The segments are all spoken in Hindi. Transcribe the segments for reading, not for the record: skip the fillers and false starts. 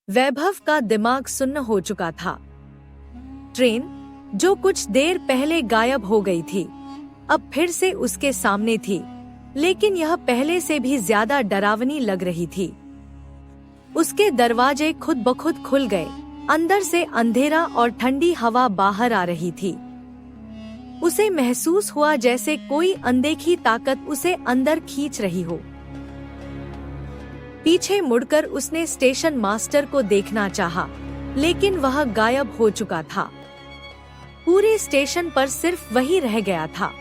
वैभव का दिमाग सुन्न हो चुका था। ट्रेन, जो कुछ देर पहले गायब हो गई थी, अब फिर से उसके सामने थी, लेकिन यह पहले से भी ज्यादा डरावनी लग रही थी। उसके दरवाजे खुद ब खुद खुल गए। अंदर से अंधेरा और ठंडी हवा बाहर आ रही थी। उसे महसूस हुआ जैसे कोई अनदेखी ताकत उसे अंदर खींच रही हो। पीछे मुड़कर उसने स्टेशन मास्टर को देखना चाहा, लेकिन वह गायब हो चुका था। पूरे स्टेशन पर सिर्फ वही रह गया था,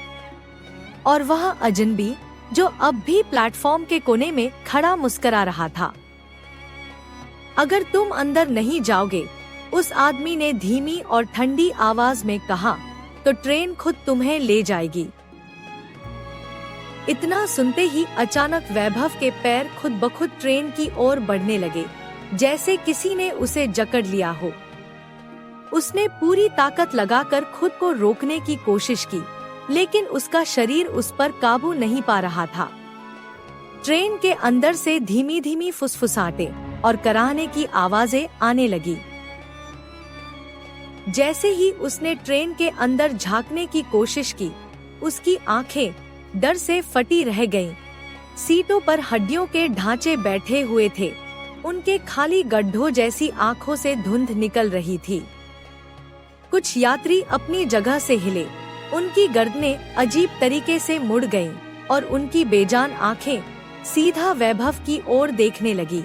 और वह अजनबी जो अब भी प्लेटफॉर्म के कोने में खड़ा मुस्कुरा रहा था। अगर तुम अंदर नहीं जाओगे, उस आदमी ने धीमी और ठंडी आवाज में कहा, तो ट्रेन खुद तुम्हें ले जाएगी। इतना सुनते ही अचानक वैभव के पैर खुद ब खुद ट्रेन की ओर बढ़ने लगे, जैसे किसी ने उसे जकड़ लिया हो। उसने पूरी ताकत लगाकर खुद को रोकने की कोशिश की, लेकिन उसका शरीर उस पर काबू नहीं पा रहा था। ट्रेन के अंदर से धीमी धीमी फुसफुसाहटें और कराहने की आवाजें आने लगी। जैसे ही उसने ट्रेन के अंदर झांकने की कोशिश की, उसकी आंखें डर से फटी रह गईं। सीटों पर हड्डियों के ढांचे बैठे हुए थे। उनके खाली गड्ढों जैसी आंखों से धुंध निकल रही थी। कुछ यात्री अपनी जगह से हिले, उनकी गर्दनें अजीब तरीके से मुड़ गईं और उनकी बेजान आंखें सीधा वैभव की ओर देखने लगी।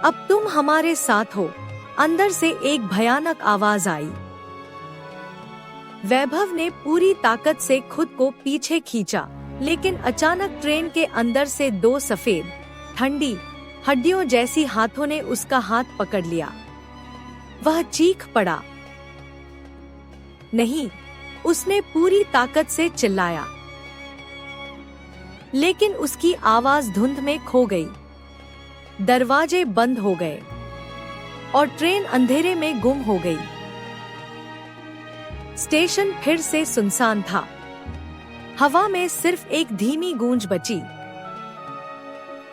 अब तुम हमारे साथ हो, अंदर से एक भयानक आवाज आई। वैभव ने पूरी ताकत से खुद को पीछे खींचा, लेकिन अचानक ट्रेन के अंदर से दो सफेद, ठंडी हड्डियों जैसी हाथों ने उसका हाथ पकड़ लिया। वह चीख पड़ा। नहीं, उसने पूरी ताकत से चिल्लाया, लेकिन उसकी आवाज धुंध में खो गई। दरवाजे बंद हो गए और ट्रेन अंधेरे में गुम हो गई। स्टेशन फिर से सुनसान था। हवा में सिर्फ एक धीमी गूंज बची।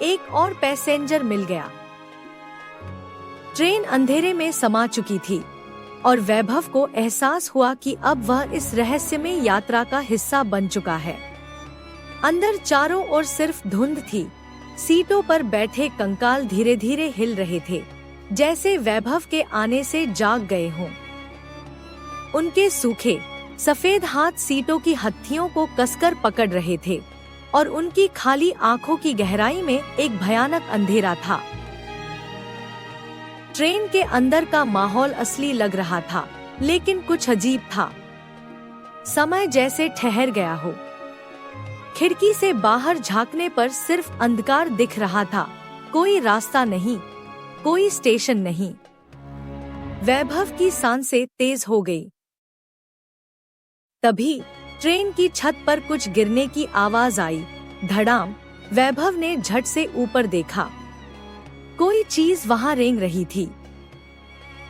एक और पैसेंजर मिल गया। ट्रेन अंधेरे में समा चुकी थी और वैभव को एहसास हुआ कि अब वह इस रहस्यमय यात्रा का हिस्सा बन चुका है। अंदर चारों ओर सिर्फ धुंध थी। सीटों पर बैठे कंकाल धीरे धीरे हिल रहे थे, जैसे वैभव के आने से जाग गए हों। उनके सूखे सफेद हाथ सीटों की हत्थियों को कसकर पकड़ रहे थे और उनकी खाली आंखों की गहराई में एक भयानक अंधेरा था। ट्रेन के अंदर का माहौल असली लग रहा था, लेकिन कुछ अजीब था। समय जैसे ठहर गया हो। खिड़की से बाहर झांकने पर सिर्फ अंधकार दिख रहा था। कोई रास्ता नहीं, कोई स्टेशन नहीं। वैभव की सांसें तेज हो गई। तभी ट्रेन की छत पर कुछ गिरने की आवाज आई। धड़ाम। वैभव ने झट से ऊपर देखा। कोई चीज वहां रेंग रही थी।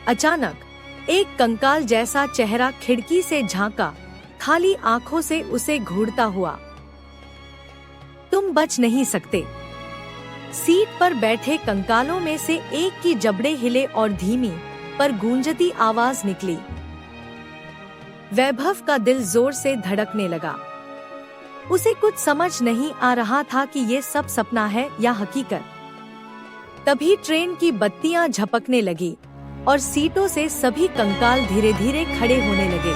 अचानक एक कंकाल जैसा चेहरा खिड़की से झांका, खाली आंखों से उसे घूरता हुआ। तुम बच नहीं सकते। सीट पर बैठे कंकालों में से एक की जबड़े हिले और धीमी पर गूंजती आवाज निकली। वैभव का दिल जोर से धड़कने लगा। उसे कुछ समझ नहीं आ रहा था कि ये सब सपना है या हकीकत। तभी ट्रेन की बत्तियां झपकने लगी और सीटों से सभी कंकाल धीरे धीरे खड़े होने लगे।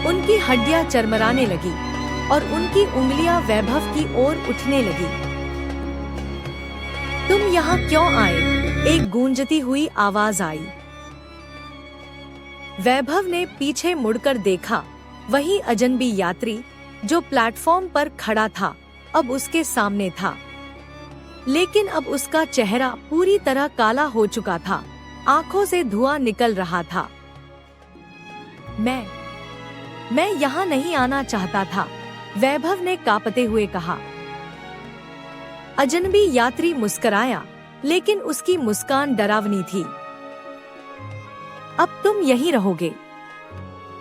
उनकी हड्डियां चरमराने लगी और उनकी उंगलियां वैभव की ओर उठने लगी। तुम यहाँ क्यों आए? एक गूंजती हुई आवाज आई। वैभव ने पीछे मुड़कर देखा। वही अजनबी यात्री जो प्लेटफॉर्म पर खड़ा था, अब उसके सामने था, लेकिन अब उसका चेहरा पूरी तरह काला हो चुका था। आंखों से धुआं निकल रहा था। मैं यहाँ नहीं आना चाहता था, वैभव ने कांपते हुए कहा। अजनबी यात्री मुस्कुराया, लेकिन उसकी मुस्कान डरावनी थी। अब तुम यहीं रहोगे,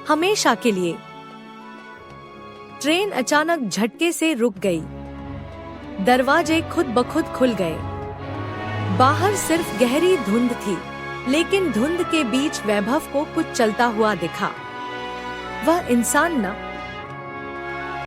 हमेशा के लिए। ट्रेन अचानक झटके से रुक गई। दरवाजे खुद ब खुद खुल गए। बाहर सिर्फ गहरी धुंध थी, लेकिन धुंध के बीच वैभव को कुछ चलता हुआ दिखा। वह इंसान न